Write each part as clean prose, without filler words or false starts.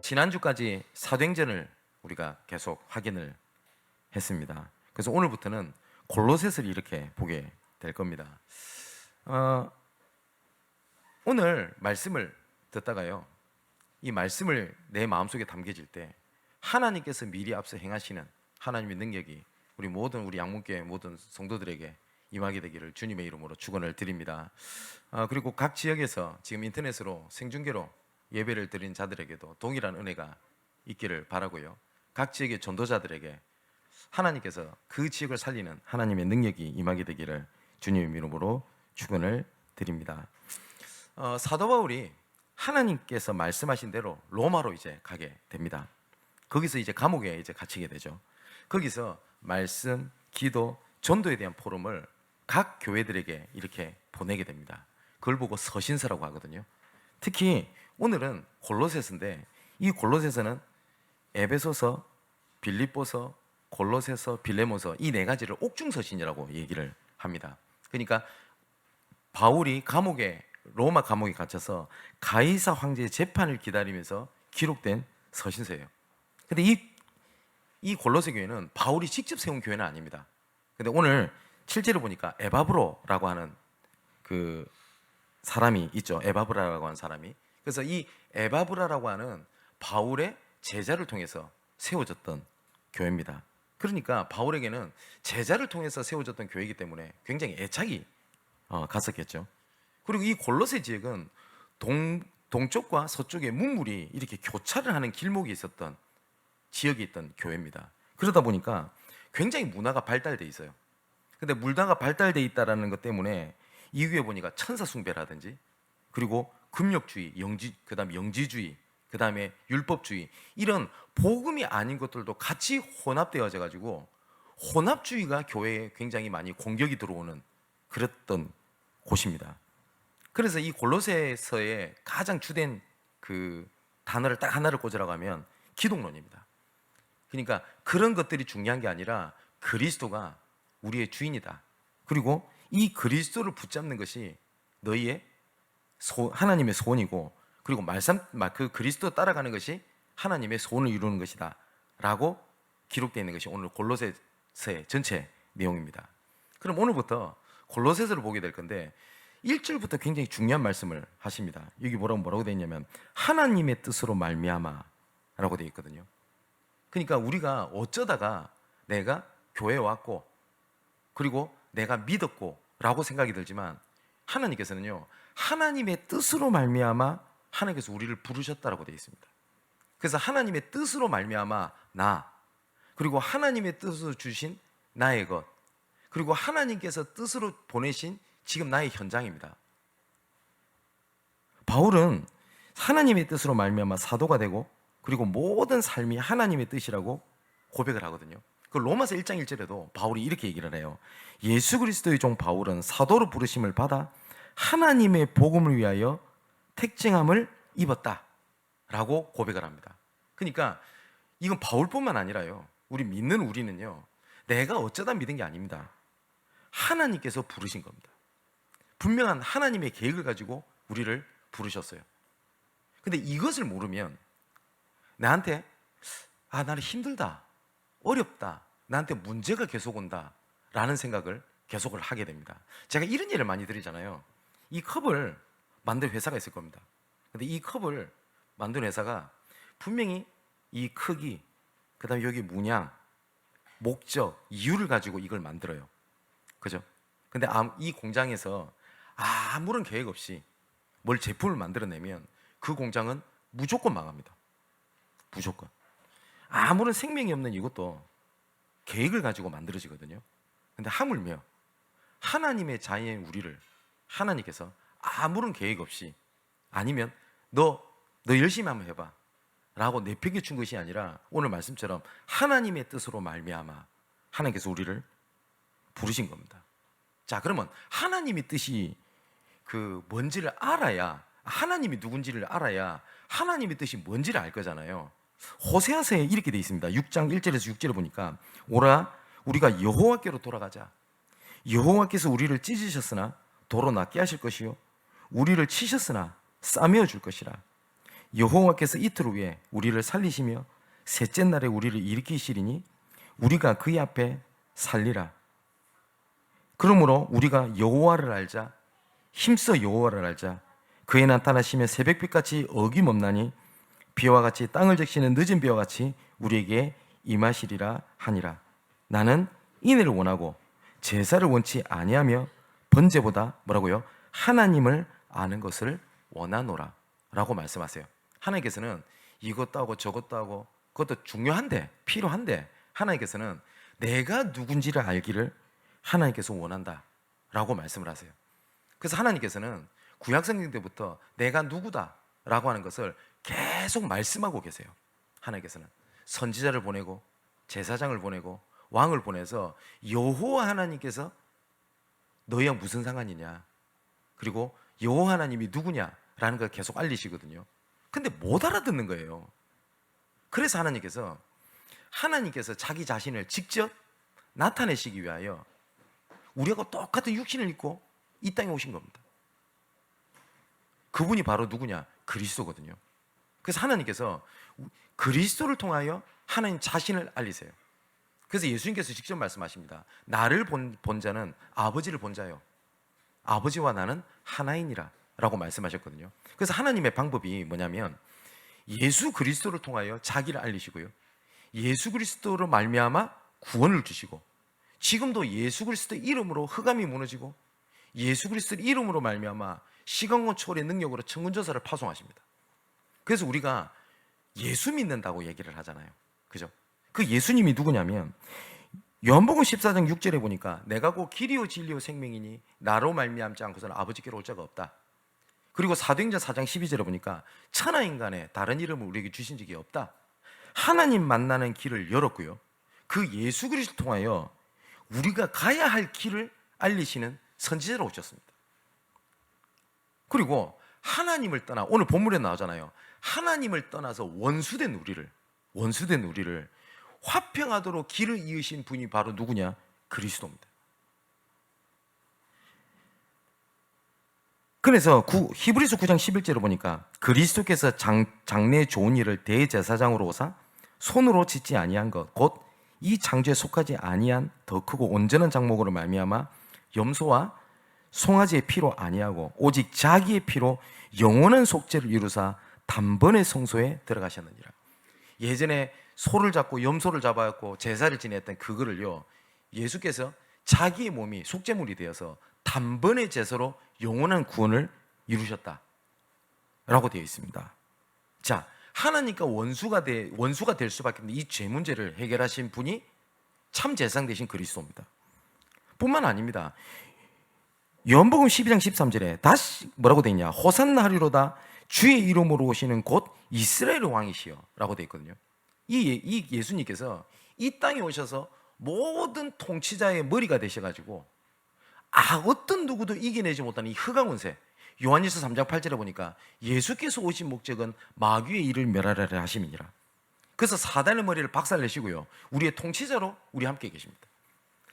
지난주까지 사도행전을 우리가 계속 확인을 했습니다. 그래서 오늘부터는 골로새서를 이렇게 보게 될 겁니다. 오늘 말씀을 듣다가요, 이 말씀을 내 마음속에 담겨질 때 하나님께서 미리 앞서 행하시는 하나님의 능력이 우리 양문교회 모든 성도들에게 임하게 되기를 주님의 이름으로 축원을 드립니다. 그리고 각 지역에서 지금 인터넷으로 생중계로 예배를 드린 자들에게도 동일한 은혜가 있기를 바라고요. 각 지역의 전도자들에게 하나님께서 그 지역을 살리는 하나님의 능력이 임하게 되기를 주님의 이름으로 축원을 드립니다. 사도 바울이 하나님께서 말씀하신 대로 로마로 이제 가게 됩니다. 거기서 이제 감옥에 이제 갇히게 되죠. 거기서 말씀, 기도, 전도에 대한 포럼을 각 교회들에게 이렇게 보내게 됩니다. 그걸 보고 서신서라고 하거든요. 특히 오늘은 골로새서인데, 이 골로새서는 에베소서, 빌립보서, 골로새서, 빌레몬서 이 네 가지를 옥중서신이라고 얘기를 합니다. 그러니까 바울이 로마 감옥에 갇혀서 가이사 황제의 재판을 기다리면서 기록된 서신서예요. 근데 이 골로새 교회는 바울이 직접 세운 교회는 아닙니다. 근데 오늘 7절을 보니까 에바브로라고 하는 그 사람이 있죠. 에바브라라고 하는 사람이. 그래서 이 에바브라라고 하는 바울의 제자를 통해서 세워졌던 교회입니다. 그러니까 바울에게는 제자를 통해서 세워졌던 교회이기 때문에 굉장히 애착이 갔었겠죠. 그리고 이 골로새 지역은 동쪽과 서쪽에 문물이 이렇게 교차를 하는 길목이 있었던 지역이 있던 교회입니다. 그러다 보니까 굉장히 문화가 발달돼 있어요. 근데 문화가 발달돼 있다라는 것 때문에 이 위에 보니까 천사 숭배라든지, 그리고 금욕주의, 그다음에 영지주의, 그다음에 율법주의, 이런 복음이 아닌 것들도 같이 혼합되어져 가지고 혼합주의가 교회에 굉장히 많이 공격이 들어오는 그랬던 곳입니다. 그래서 이 골로새서의 가장 주된 그 단어를 딱 하나를 꽂으라고 하면 기독론입니다. 그러니까 그런 것들이 중요한 게 아니라 그리스도가 우리의 주인이다. 그리고 이 그리스도를 붙잡는 것이 너희의 하나님의 소원이고, 그리고 그 그리스도 따라가는 것이 하나님의 소원을 이루는 것이다 라고 기록되어 있는 것이 오늘 골로새서의 전체 내용입니다. 그럼 오늘부터 골로새서를 보게 될 건데 1절부터 굉장히 중요한 말씀을 하십니다. 여기 뭐라고 되어 있냐면 하나님의 뜻으로 말미암아 라고 되어 있거든요. 그러니까 우리가 어쩌다가 내가 교회에 왔고 그리고 내가 믿었고 라고 생각이 들지만, 하나님께서는요, 하나님의 뜻으로 말미암아 하나님께서 우리를 부르셨다라고 되어 있습니다. 그래서 하나님의 뜻으로 말미암아 나, 그리고 하나님의 뜻으로 주신 나의 것, 그리고 하나님께서 뜻으로 보내신 지금 나의 현장입니다. 바울은 하나님의 뜻으로 말미암아 사도가 되고, 그리고 모든 삶이 하나님의 뜻이라고 고백을 하거든요. 그 로마서 1장 1절에도 바울이 이렇게 얘기를 해요. 예수 그리스도의 종 바울은 사도로 부르심을 받아 하나님의 복음을 위하여 택정함을 입었다 라고 고백을 합니다. 그러니까 이건 바울뿐만 아니라요, 우리 믿는 우리는요, 내가 어쩌다 믿은 게 아닙니다. 하나님께서 부르신 겁니다. 분명한 하나님의 계획을 가지고 우리를 부르셨어요. 근데 이것을 모르면 나한테 나는 힘들다, 어렵다, 나한테 문제가 계속 온다 라는 생각을 계속을 하게 됩니다. 제가 이런 예를 많이 드리잖아요. 이 컵을 만든 회사가 있을 겁니다. 근데 이 컵을 만든 회사가 분명히 이 크기, 그 다음에 여기 문양, 목적, 이유를 가지고 이걸 만들어요. 그죠? 근데 이 공장에서 아무런 계획 없이 뭘 제품을 만들어내면 그 공장은 무조건 망합니다. 무조건. 아무런 생명이 없는 이것도 계획을 가지고 만들어지거든요. 근데 하물며 하나님의 자녀인 우리를 하나님께서 아무런 계획 없이, 아니면 너 열심히 한번 해봐 라고 내팽개친 것이 아니라 오늘 말씀처럼 하나님의 뜻으로 말미암아 하나님께서 우리를 부르신 겁니다. 자, 그러면 하나님의 뜻이 뭔지를 알아야, 하나님이 누군지를 알아야 하나님의 뜻이 뭔지를 알 거잖아요. 호세아서에 이렇게 되어 있습니다. 6장 1절에서 6절에 보니까 오라 우리가 여호와께로 돌아가자. 여호와께서 우리를 찢으셨으나 도로 낫게 하실 것이요 우리를 치셨으나 싸매어 줄 것이라. 여호와께서 이틀 후에 우리를 살리시며 셋째 날에 우리를 일으키시리니 우리가 그의 앞에 살리라. 그러므로 우리가 여호와를 알자. 힘써 여호와를 알자. 그의 나타나시면 새벽빛같이 어김없나니 비와 같이 땅을 적시는 늦은 비와 같이 우리에게 임하시리라 하니라. 나는 인애를 원하고 제사를 원치 아니하며 번제보다 뭐라고요? 하나님을 아는 것을 원하노라 라고 말씀하세요. 하나님께서는 이것도 하고 저것도 하고 그것도 중요한데 필요한데 하나님께서는 내가 누군지를 알기를 하나님께서 원한다 라고 말씀을 하세요. 그래서 하나님께서는 구약성경 때부터 내가 누구다 라고 하는 것을 계속 말씀하고 계세요. 하나님께서는 선지자를 보내고 제사장을 보내고 왕을 보내서 여호와 하나님께서 너희와 무슨 상관이냐, 그리고 여호와 하나님이 누구냐라는 걸 계속 알리시거든요. 근데 못 알아듣는 거예요. 그래서 하나님께서 자기 자신을 직접 나타내시기 위하여 우리하고 똑같은 육신을 입고 이 땅에 오신 겁니다. 그분이 바로 누구냐? 그리스도거든요. 그래서 하나님께서 그리스도를 통하여 하나님 자신을 알리세요. 그래서 예수님께서 직접 말씀하십니다. 나를 본 자는 아버지를 본 자요, 아버지와 나는 하나이니라 라고 말씀하셨거든요. 그래서 하나님의 방법이 뭐냐면 예수 그리스도를 통하여 자기를 알리시고요, 예수 그리스도로 말미암아 구원을 주시고, 지금도 예수 그리스도 이름으로 흑암이 무너지고 예수 그리스도 이름으로 말미암아 시간과 초월의 능력으로 천군조사를 파송하십니다. 그래서 우리가 예수 믿는다고 얘기를 하잖아요. 그죠? 그 예수님이 누구냐면 요한복음 14장 6절에 보니까 내가 곧 길이요 진리요 생명이니 나로 말미암지 않고서는 아버지께로 올 자가 없다. 그리고 사도행전 4장 12절에 보니까 천하인간의 다른 이름을 우리에게 주신 적이 없다. 하나님 만나는 길을 열었고요, 그 예수 그리스도를 통하여 우리가 가야 할 길을 알리시는 선지자로 오셨습니다. 그리고 하나님을 떠나, 오늘 본문에 나오잖아요. 하나님을 떠나서 원수된 우리를 화평하도록 길을 이으신 분이 바로 누구냐? 그리스도입니다. 그래서 히브리서 9장 11절을 보니까 그리스도께서 장래의 좋은 일을 대제사장으로 오사 손으로 짓지 아니한 것 곧 이 창조에 속하지 아니한 더 크고 온전한 장목으로 말미암아 염소와 송아지의 피로 아니하고 오직 자기의 피로 영원한 속죄를 이루사 단번에 성소에 들어가셨느니라. 예전에 소를 잡고 염소를 잡아갖고 제사를 지냈던 그거를요, 예수께서 자기의 몸이 속죄물이 되어서 단번에 제사로 영원한 구원을 이루셨다 라고 되어 있습니다. 자, 하나님과 원수가 될 수밖에 없는 이 죄 문제를 해결하신 분이 참 제사장 되신 그리스도입니다. 뿐만 아닙니다. 요한복음 12장 13절에 다시 뭐라고 되어 있냐? 호산나 하리로다 주의 이름으로 오시는 곧 이스라엘의 왕이시여 라고 되어 있거든요. 이 예수님께서 이 땅에 오셔서 모든 통치자의 머리가 되셔가지고 어떤 누구도 이겨내지 못하는 이 흑암운세, 요한일서 3장 8절에 보니까 예수께서 오신 목적은 마귀의 일을 멸하려 하심이니라. 그래서 사단의 머리를 박살내시고요, 우리의 통치자로 우리 함께 계십니다.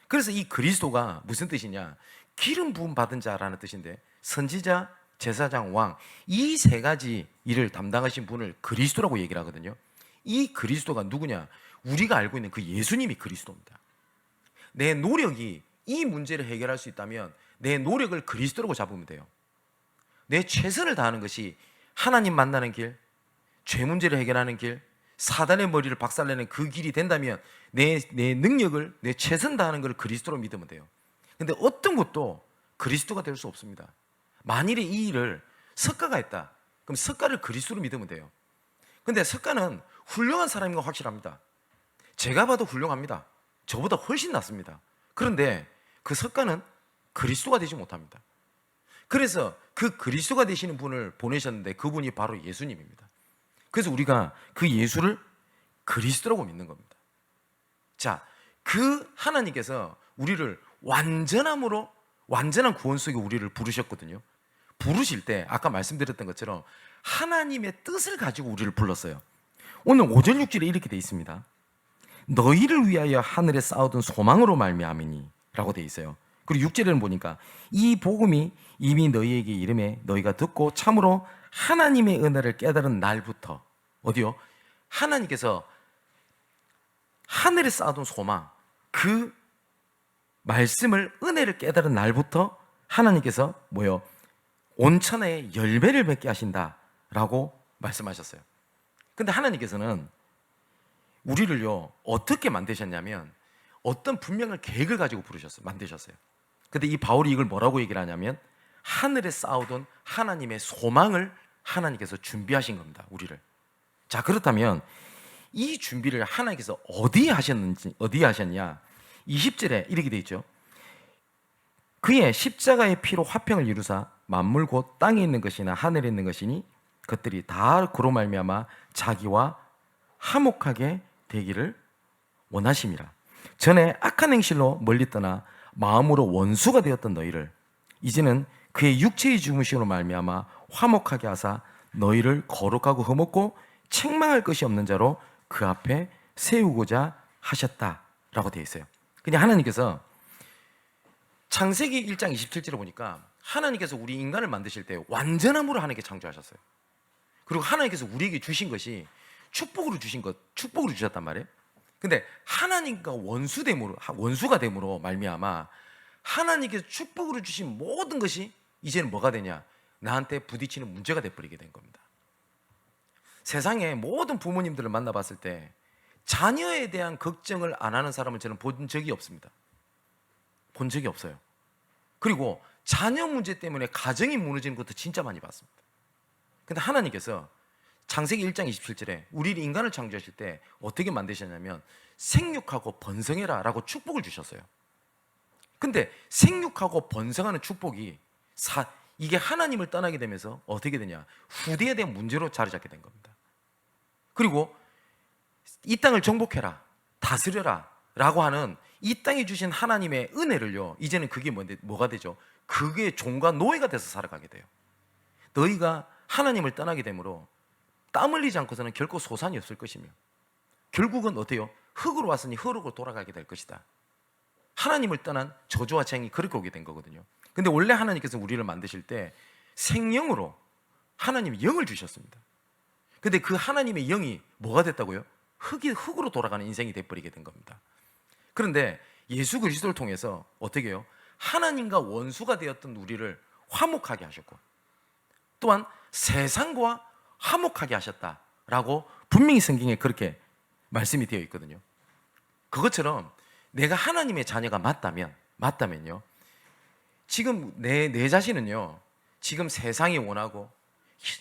그래서 이 그리스도가 무슨 뜻이냐? 기름 부음 받은 자라는 뜻인데, 선지자, 제사장, 왕, 이 세 가지 일을 담당하신 분을 그리스도라고 얘기를 하거든요. 이 그리스도가 누구냐? 우리가 알고 있는 그 예수님이 그리스도입니다. 내 노력이 이 문제를 해결할 수 있다면 내 노력을 그리스도라고 잡으면 돼요. 내 최선을 다하는 것이 하나님 만나는 길, 죄 문제를 해결하는 길, 사단의 머리를 박살내는 그 길이 된다면 내 능력을, 내 최선 다하는 걸 그리스도로 믿으면 돼요. 근데 어떤 것도 그리스도가 될 수 없습니다. 만일에 이 일을 석가가 했다, 그럼 석가를 그리스도로 믿으면 돼요. 근데 석가는 훌륭한 사람인 건 확실합니다. 제가 봐도 훌륭합니다. 저보다 훨씬 낫습니다. 그런데 그 석가는 그리스도가 되지 못합니다. 그래서 그 그리스도가 되시는 분을 보내셨는데 그분이 바로 예수님입니다. 그래서 우리가 그 예수를 그리스도라고 믿는 겁니다. 자, 그 하나님께서 우리를 완전한 구원 속에 우리를 부르셨거든요. 부르실 때 아까 말씀드렸던 것처럼 하나님의 뜻을 가지고 우리를 불렀어요. 오늘 5절 6절에 이렇게 되어 있습니다. 너희를 위하여 하늘에 쌓아둔 소망으로 말미암으니 라고 되어 있어요. 그리고 6절에는 보니까 이 복음이 이미 너희에게 이름에 너희가 듣고 참으로 하나님의 은혜를 깨달은 날부터 어디요? 하나님께서 하늘에 쌓아둔 소망, 그 말씀을 은혜를 깨달은 날부터 하나님께서 뭐요? 온천에 열매를 맺게 하신다라고 말씀하셨어요. 근데 하나님께서는 우리를요 어떻게 만드셨냐면 어떤 분명한 계획을 가지고 만드셨어요. 근데 이 바울이 이걸 뭐라고 얘기를 하냐면 하늘에 쌓아둔 하나님의 소망을 하나님께서 준비하신 겁니다, 우리를. 자, 그렇다면 이 준비를 하나님께서 어디에 하셨냐? 20절에 이렇게 돼 있죠. 그의 십자가의 피로 화평을 이루사 만물 곧 땅에 있는 것이나 하늘에 있는 것이니 그것들이 다 그로 말미암아 자기와 화목하게 되기를 원하심이라. 전에 악한 행실로 멀리 떠나 마음으로 원수가 되었던 너희를 이제는 그의 육체의 죽으심으로 말미암아 화목하게 하사 너희를 거룩하고 흠없고 책망할 것이 없는 자로 그 앞에 세우고자 하셨다라고 되어 있어요. 그냥 하나님께서 창세기 1장 27절에 보니까 하나님께서 우리 인간을 만드실 때 완전함으로 하나님께 창조하셨어요. 그리고 하나님께서 우리에게 주신 것이 축복으로 주셨단 말이에요. 근데 하나님과 원수가 됨으로 말미암아 하나님께서 축복으로 주신 모든 것이 이제는 뭐가 되냐? 나한테 부딪히는 문제가 돼버리게 된 겁니다. 세상에 모든 부모님들을 만나봤을 때 자녀에 대한 걱정을 안 하는 사람을 저는 본 적이 없습니다. 본 적이 없어요. 그리고 자녀 문제 때문에 가정이 무너지는 것도 진짜 많이 봤습니다. 근데 하나님께서 창세기 1장 27절에 우리 인간을 창조하실 때 어떻게 만드셨냐면 생육하고 번성해라 라고 축복을 주셨어요. 근데 생육하고 번성하는 축복이 이게 하나님을 떠나게 되면서 어떻게 되냐? 후대에 대한 문제로 자리 잡게 된 겁니다. 그리고 이 땅을 정복해라, 다스려라 라고 하는 이 땅에 주신 하나님의 은혜를요, 이제는 그게 뭐가 되죠? 그게 종과 노예가 돼서 살아가게 돼요. 너희가 하나님을 떠나게 되므로 땀 흘리지 않고서는 결코 소산이 없을 것이며 결국은 어때요? 흙으로 왔으니 흙으로 돌아가게 될 것이다. 하나님을 떠난 저주와 재앙이 그렇게 오게 된 거거든요. 근데 원래 하나님께서 우리를 만드실 때 생명으로 하나님이 영을 주셨습니다. 근데 그 하나님의 영이 뭐가 됐다고요? 흙으로 돌아가는 인생이 돼버리게 된 겁니다. 그런데 예수 그리스도를 통해서 어떻게 해요? 하나님과 원수가 되었던 우리를 화목하게 하셨고 또한 세상과 화목하게 하셨다라고 분명히 성경에 그렇게 말씀이 되어 있거든요. 그것처럼 내가 하나님의 자녀가 맞다면요, 지금 내 자신은요, 지금 세상이 원하고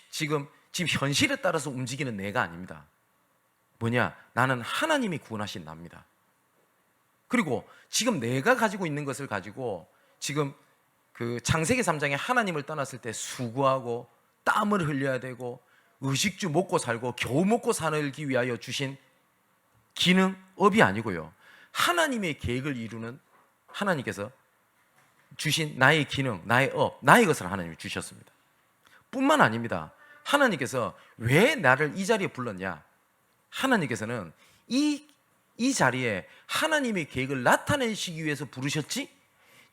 지금 현실에 따라서 움직이는 내가 아닙니다. 뭐냐? 나는 하나님이 구원하신 나입니다. 그리고 지금 내가 가지고 있는 것을 가지고 지금 그 창세기 3장에 하나님을 떠났을 때 수고하고 땀을 흘려야 되고 의식주 먹고 살고 겨우 먹고 살기 위하여 주신 업이 아니고요, 하나님의 계획을 이루는 하나님께서 주신 나의 기능, 나의 업, 나의 것을 하나님이 주셨습니다. 뿐만 아닙니다. 하나님께서 왜 나를 이 자리에 불렀냐? 하나님께서는 이 자리에 하나님의 계획을 나타내시기 위해서 부르셨지,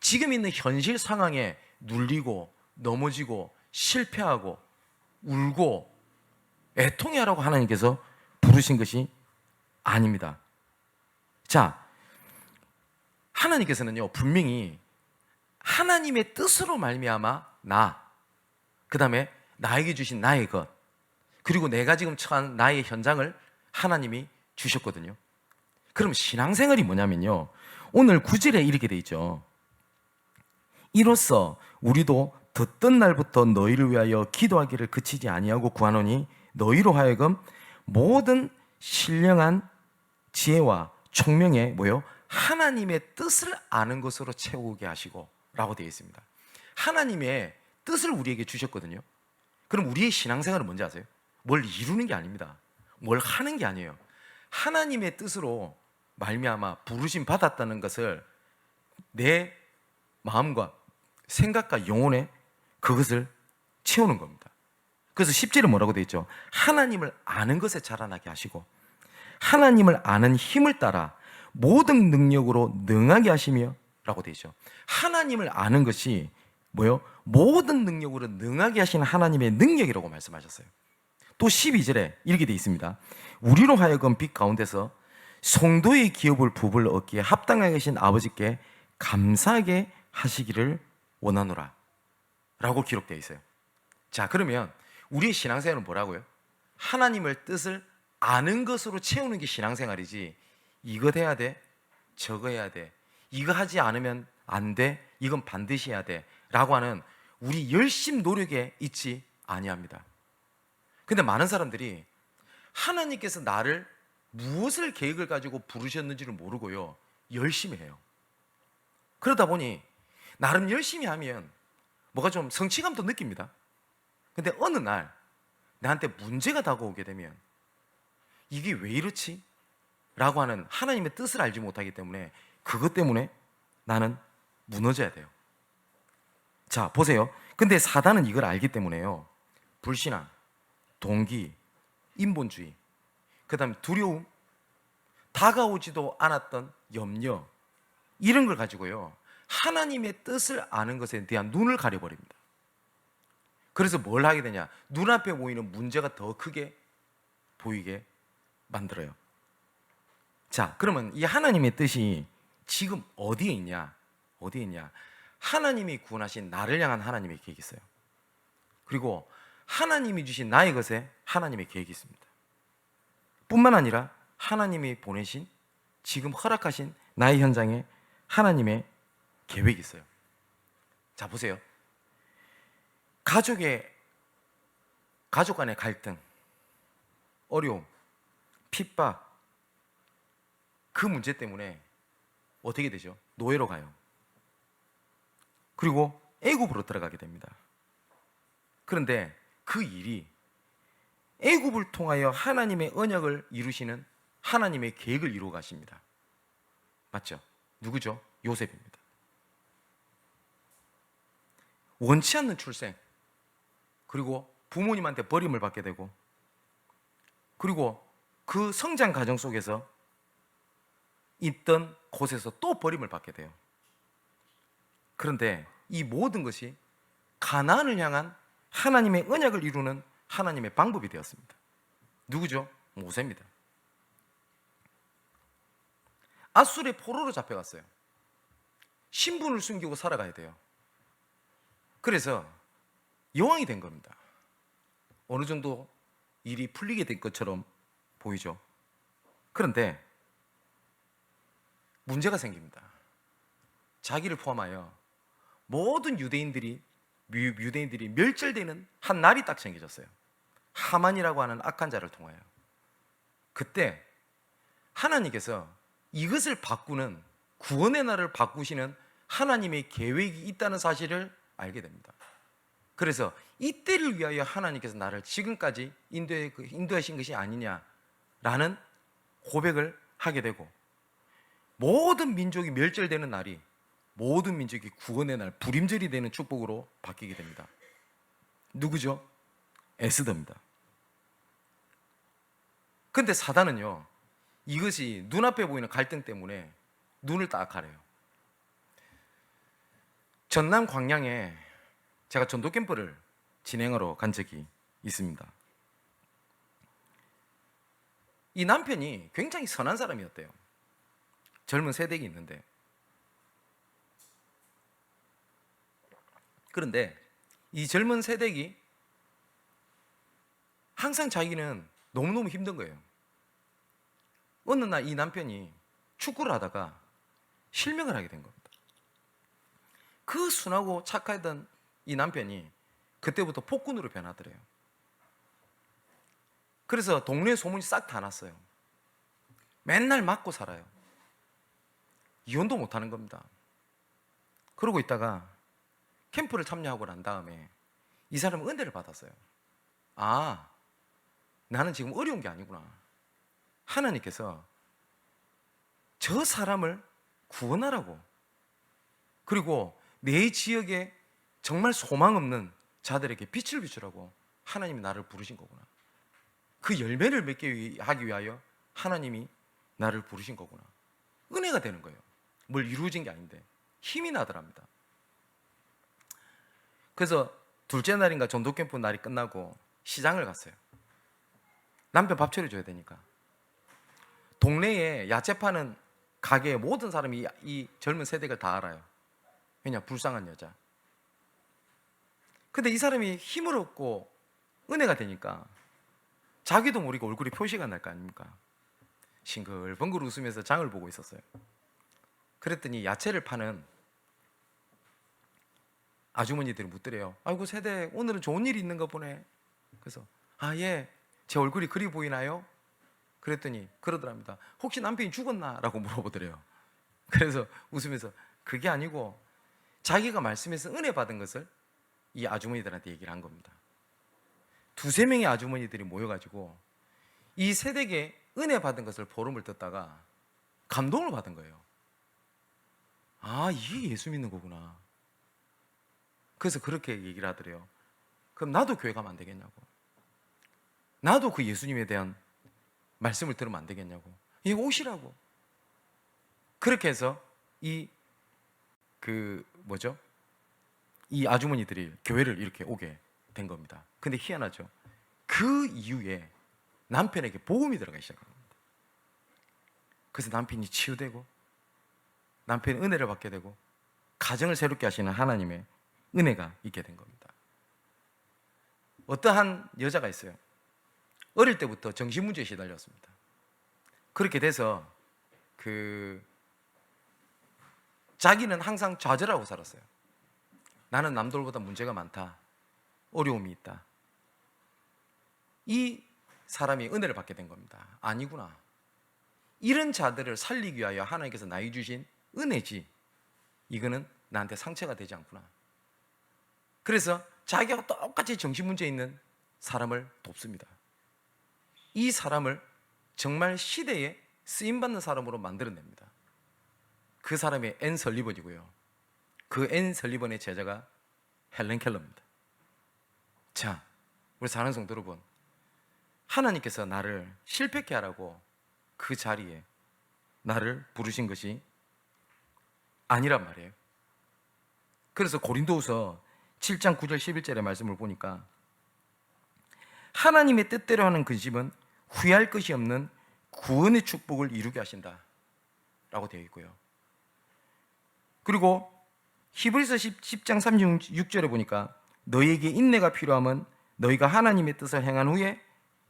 지금 있는 현실 상황에 눌리고 넘어지고 실패하고 울고 애통해하라고 하나님께서 부르신 것이 아닙니다. 자, 하나님께서는요, 분명히 하나님의 뜻으로 말미암아 그 다음에 나에게 주신 나의 것, 그리고 내가 지금 처한 나의 현장을 하나님이 주셨거든요. 그럼 신앙생활이 뭐냐면요, 오늘 9절에 이렇게 돼 있죠. 이로써 우리도 듣던 날부터 너희를 위하여 기도하기를 그치지 아니하고 구하노니 너희로 하여금 모든 신령한 지혜와 총명에 하나님의 뜻을 아는 것으로 채우게 하시고 라고 되어 있습니다. 하나님의 뜻을 우리에게 주셨거든요. 그럼 우리의 신앙생활은 뭔지 아세요? 뭘 이루는 게 아닙니다. 뭘 하는 게 아니에요. 하나님의 뜻으로 말미암아 부르심 받았다는 것을 내 마음과 생각과 영혼에 그것을 채우는 겁니다. 그래서 10절에 뭐라고 되어 있죠? 하나님을 아는 것에 자라나게 하시고 하나님을 아는 힘을 따라 모든 능력으로 능하게 하시며 라고 되어 있죠. 하나님을 아는 것이 뭐요? 모든 능력으로 능하게 하시는 하나님의 능력이라고 말씀하셨어요. 또 12절에 이렇게 되어 있습니다. 우리로 하여금 빛 가운데서 성도의 기업을 부불러 얻기에 합당하게 하신 아버지께 감사하게 하시기를 원하노라 라고 기록되어 있어요. 자, 그러면 우리의 신앙생활은 뭐라고요? 하나님을 뜻을 아는 것으로 채우는 게 신앙생활이지, 이거 해야 돼, 저거 해야 돼, 이거 하지 않으면 안 돼, 이건 반드시 해야 돼 라고 하는 우리 열심 노력에 있지 아니합니다. 근데 많은 사람들이 하나님께서 나를 무엇을 계획을 가지고 부르셨는지를 모르고요, 열심히 해요. 그러다 보니 나름 열심히 하면 뭐가 좀 성취감도 느낍니다. 근데 어느 날 나한테 문제가 다가오게 되면 이게 왜 이렇지? 라고 하는 하나님의 뜻을 알지 못하기 때문에 그것 때문에 나는 무너져야 돼요. 자, 보세요. 근데 사단은 이걸 알기 때문에요, 불신앙, 동기, 인본주의, 그 다음에 두려움, 다가오지도 않았던 염려, 이런 걸 가지고요 하나님의 뜻을 아는 것에 대한 눈을 가려버립니다. 그래서 뭘 하게 되냐? 눈앞에 보이는 문제가 더 크게 보이게 만들어요. 자, 그러면 이 하나님의 뜻이 지금 어디에 있냐? 어디에 있냐? 하나님이 구원하신 나를 향한 하나님의 계획이 있어요. 그리고 하나님이 주신 나의 것에 하나님의 계획이 있습니다. 뿐만 아니라 하나님이 보내신, 지금 허락하신 나의 현장에 하나님의 계획이 있어요. 자, 보세요. 가족 간의 갈등, 어려움, 핍박, 그 문제 때문에 어떻게 되죠? 노예로 가요. 그리고 애굽으로 들어가게 됩니다. 그런데 그 일이 애굽을 통하여 하나님의 언약을 이루시는 하나님의 계획을 이루어 가십니다. 맞죠? 누구죠? 요셉입니다. 원치 않는 출생, 그리고 부모님한테 버림을 받게 되고, 그리고 그 성장 과정 속에서 있던 곳에서 또 버림을 받게 돼요. 그런데 이 모든 것이 가나안을 향한 하나님의 언약을 이루는 하나님의 방법이 되었습니다. 누구죠? 모세입니다. 앗술의 포로로 잡혀갔어요. 신분을 숨기고 살아가야 돼요. 그래서 여왕이 된 겁니다. 어느 정도 일이 풀리게 된 것처럼 보이죠. 그런데 문제가 생깁니다. 자기를 포함하여 모든 유대인들이 멸절되는 한 날이 딱 생겨졌어요. 하만이라고 하는 악한 자를 통하여. 그때 하나님께서 이것을 바꾸는, 구원의 날을 바꾸시는 하나님의 계획이 있다는 사실을 알게 됩니다. 그래서 이때를 위하여 하나님께서 나를 지금까지 인도하신 것이 아니냐라는 고백을 하게 되고, 모든 민족이 멸절되는 날이 모든 민족이 구원의 날, 불임절이 되는 축복으로 바뀌게 됩니다. 누구죠? 에스더입니다. 근데 사단은요, 이것이 눈앞에 보이는 갈등 때문에 눈을 딱 가려요. 전남 광양에 제가 전도 캠프를 진행하러 간 적이 있습니다. 이 남편이 굉장히 선한 사람이었대요. 젊은 세대가 있는데, 그런데 이 젊은 세대기 항상 자기는 너무너무 힘든 거예요. 어느 날 이 남편이 축구를 하다가 실명을 하게 된 겁니다. 그 순하고 착하던 이 남편이 그때부터 폭군으로 변하더래요. 그래서 동네에 소문이 싹 다 났어요. 맨날 맞고 살아요. 이혼도 못하는 겁니다. 그러고 있다가 캠프를 참여하고 난 다음에 이 사람은 은혜를 받았어요. 아, 나는 지금 어려운 게 아니구나. 하나님께서 저 사람을 구원하라고, 그리고 내 지역에 정말 소망 없는 자들에게 빛을 비추라고 하나님이 나를 부르신 거구나. 그 열매를 맺게 하기 위하여 하나님이 나를 부르신 거구나. 은혜가 되는 거예요. 뭘 이루어진 게 아닌데. 힘이 나더랍니다. 그래서 둘째 날인가 전도 캠프 날이 끝나고 시장을 갔어요. 남편 밥 차려줘야 되니까. 동네에 야채 파는 가게에 모든 사람이 이 젊은 세대를 다 알아요. 왜냐? 불쌍한 여자. 근데 이 사람이 힘을 얻고 은혜가 되니까 자기도 모르게 얼굴이 표시가 날 거 아닙니까? 싱글벙글 웃으면서 장을 보고 있었어요. 그랬더니 야채를 파는 아주머니들이 묻더래요. 아이고 세대 오늘은 좋은 일이 있는가 보네. 그래서 예, 제 얼굴이 그리 보이나요? 그랬더니 그러더랍니다. 혹시 남편이 죽었나? 라고 물어보더래요. 그래서 웃으면서 그게 아니고 자기가 말씀에서 은혜 받은 것을 이 아주머니들한테 얘기를 한 겁니다. 두세 명의 아주머니들이 모여가지고 이 세대에 은혜 받은 것을 보름을 듣다가 감동을 받은 거예요. 이게 예수 믿는 거구나. 그래서 그렇게 얘기를 하더래요. 그럼 나도 교회 가면 안 되겠냐고. 나도 그 예수님에 대한 말씀을 들으면 안 되겠냐고. 오시라고. 그렇게 해서 이 아주머니들이 교회를 이렇게 오게 된 겁니다. 근데 희한하죠. 그 이후에 남편에게 복음이 들어가기 시작한 겁니다. 그래서 남편이 치유되고 남편이 은혜를 받게 되고 가정을 새롭게 하시는 하나님의 은혜가 있게 된 겁니다. 어떠한 여자가 있어요. 어릴 때부터 정신문제에 시달렸습니다. 그렇게 돼서 자기는 항상 좌절하고 살았어요. 나는 남들보다 문제가 많다. 어려움이 있다. 이 사람이 은혜를 받게 된 겁니다. 아니구나. 이런 자들을 살리기 위하여 하나님께서 나에게 주신 은혜지. 이거는 나한테 상처가 되지 않구나. 그래서 자기하고 똑같이 정신문제 있는 사람을 돕습니다. 이 사람을 정말 시대에 쓰임받는 사람으로 만들어냅니다. 그 사람이 앤 설리번이고요. 그 앤 설리번의 제자가 헬렌 켈러입니다. 자, 우리 사랑하는 성도 여러분, 하나님께서 나를 실패케 하라고 그 자리에 나를 부르신 것이 아니란 말이에요. 그래서 고린도후서 7장 9절 11절의 말씀을 보니까 하나님의 뜻대로 하는 근심은 후회할 것이 없는 구원의 축복을 이루게 하신다 라고 되어 있고요. 그리고 히브리서 10장 36절에 보니까 너희에게 인내가 필요함은 너희가 하나님의 뜻을 행한 후에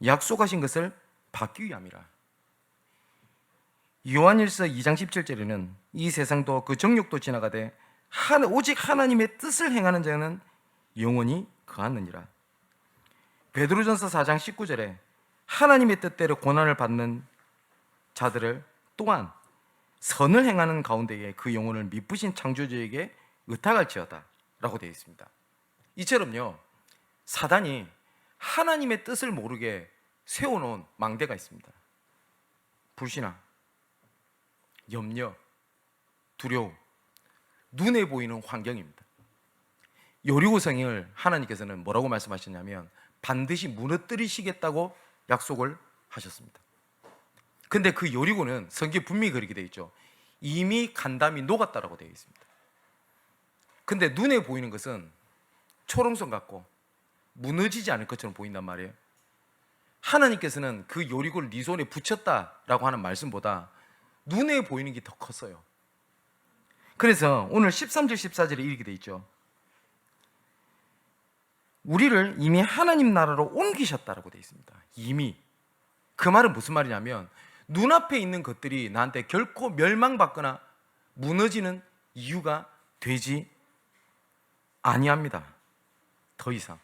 약속하신 것을 받기 위함이라. 요한일서 2장 17절에는 이 세상도 그 정욕도 지나가되 오직 하나님의 뜻을 행하는 자는 영원히 거하느니라. 베드로전서 4장 19절에 하나님의 뜻대로 고난을 받는 자들을 또한 선을 행하는 가운데에 그 영혼을 미쁘신 창조주에게 의탁할지어다 라고 되어 있습니다. 이처럼요, 사단이 하나님의 뜻을 모르게 세워놓은 망대가 있습니다. 불신앙, 염려, 두려움, 눈에 보이는 환경입니다. 여리고성을 하나님께서는 뭐라고 말씀하셨냐면 반드시 무너뜨리시겠다고 약속을 하셨습니다. 근데 그 여리고는 성경에 분명히 그렇게 되어 있죠. 이미 간담이 녹았다라고 되어 있습니다. 근데 눈에 보이는 것은 초롱성 같고 무너지지 않을 것처럼 보인단 말이에요. 하나님께서는 그 여리고를 네 손에 붙였다라고 하는 말씀보다 눈에 보이는 게 더 컸어요. 그래서 오늘 13절 14절에 이렇게 되어 있죠. 우리를 이미 하나님 나라로 옮기셨다라고 되어 있습니다. 이미. 그 말은 무슨 말이냐면 눈앞에 있는 것들이 나한테 결코 멸망받거나 무너지는 이유가 되지 아니합니다. 더 이상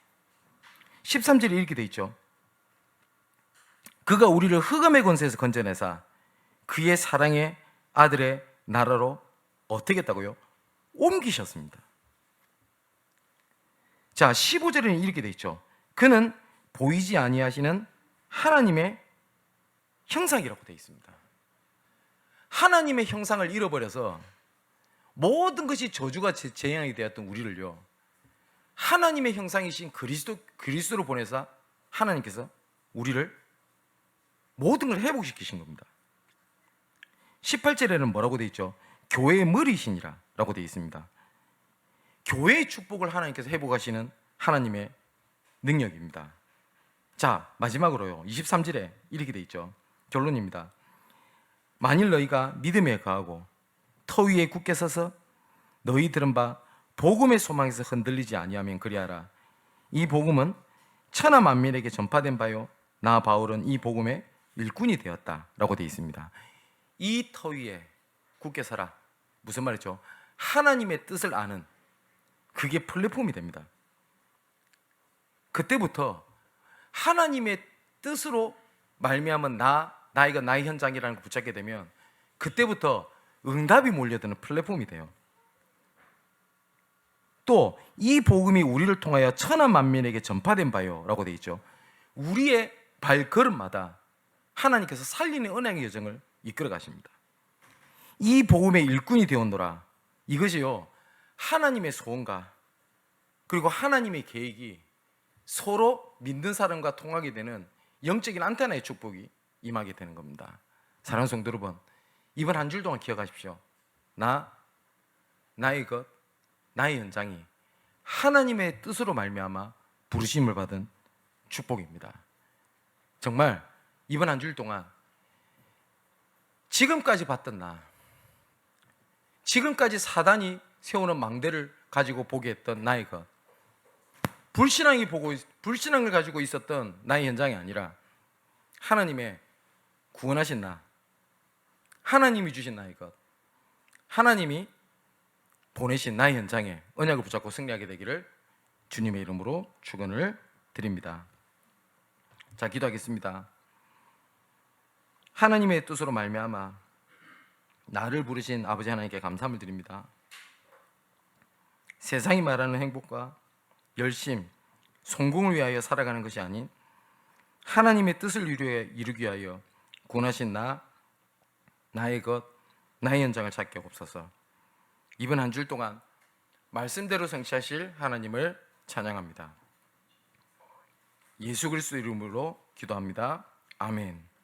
13절에 이렇게 되어 있죠. 그가 우리를 흑암의 권세에서 건져내사 그의 사랑의 아들의 나라로 어떻게 했다고요? 옮기셨습니다. 자, 15절에는 이렇게 되어 있죠. 그는 보이지 아니하시는 하나님의 형상이라고 되어 있습니다. 하나님의 형상을 잃어버려서 모든 것이 저주가 재앙이 되었던 우리를요, 하나님의 형상이신 그리스도로 보내서 하나님께서 우리를 모든 걸 회복시키신 겁니다. 18절에는 뭐라고 되어 있죠? 교회의 머리시니라라고 되어 있습니다. 교회의 축복을 하나님께서 회복하시는 하나님의 능력입니다. 자, 마지막으로요. 23절에 이렇게 되어 있죠. 결론입니다. 만일 너희가 믿음에 거하고 터 위에 굳게 서서 너희 들은 바 복음의 소망에서 흔들리지 아니하면 그리하라. 이 복음은 천하 만민에게 전파된 바요 나 바울은 이 복음의 일꾼이 되었다라고 되어 있습니다. 이 터 위에 굳게 서라. 무슨 말이죠? 하나님의 뜻을 아는 그게 플랫폼이 됩니다. 그때부터 하나님의 뜻으로 말미암은 나이가 나의 현장이라는 걸 붙잡게 되면 그때부터 응답이 몰려드는 플랫폼이 돼요. 또 이 복음이 우리를 통하여 천하 만민에게 전파된 바요 라고 되어 있죠. 우리의 발걸음마다 하나님께서 살리는 은혜의 여정을 이끌어 가십니다. 이 복음의 일꾼이 되었노라. 이것이요, 하나님의 소원과 그리고 하나님의 계획이 서로 믿는 사람과 통하게 되는 영적인 안테나의 축복이 임하게 되는 겁니다. 사랑하는 성도 여러분, 이번 한 주 동안 기억하십시오. 나의 것, 나의 현장이 하나님의 뜻으로 말미암아 부르심을 받은 축복입니다. 정말 이번 한 주일 동안 지금까지 봤던 지금까지 사단이 세우는 망대를 가지고 보게 했던 나의 것, 불신앙을 가지고 있었던 나의 현장이 아니라 하나님의 구원하신 하나님이 주신 나의 것, 하나님이 보내신 나의 현장에 언약을 붙잡고 승리하게 되기를 주님의 이름으로 축원을 드립니다. 자, 기도하겠습니다. 하나님의 뜻으로 말미암아 나를 부르신 아버지 하나님께 감사함을 드립니다. 세상이 말하는 행복과 열심, 성공을 위하여 살아가는 것이 아닌 하나님의 뜻을 이루기 위하여 구원하신 나의 것, 나의 현장을 찾게 없어서 이번 한 주 동안 말씀대로 성취하실 하나님을 찬양합니다. 예수 그리스도 이름으로 기도합니다. 아멘.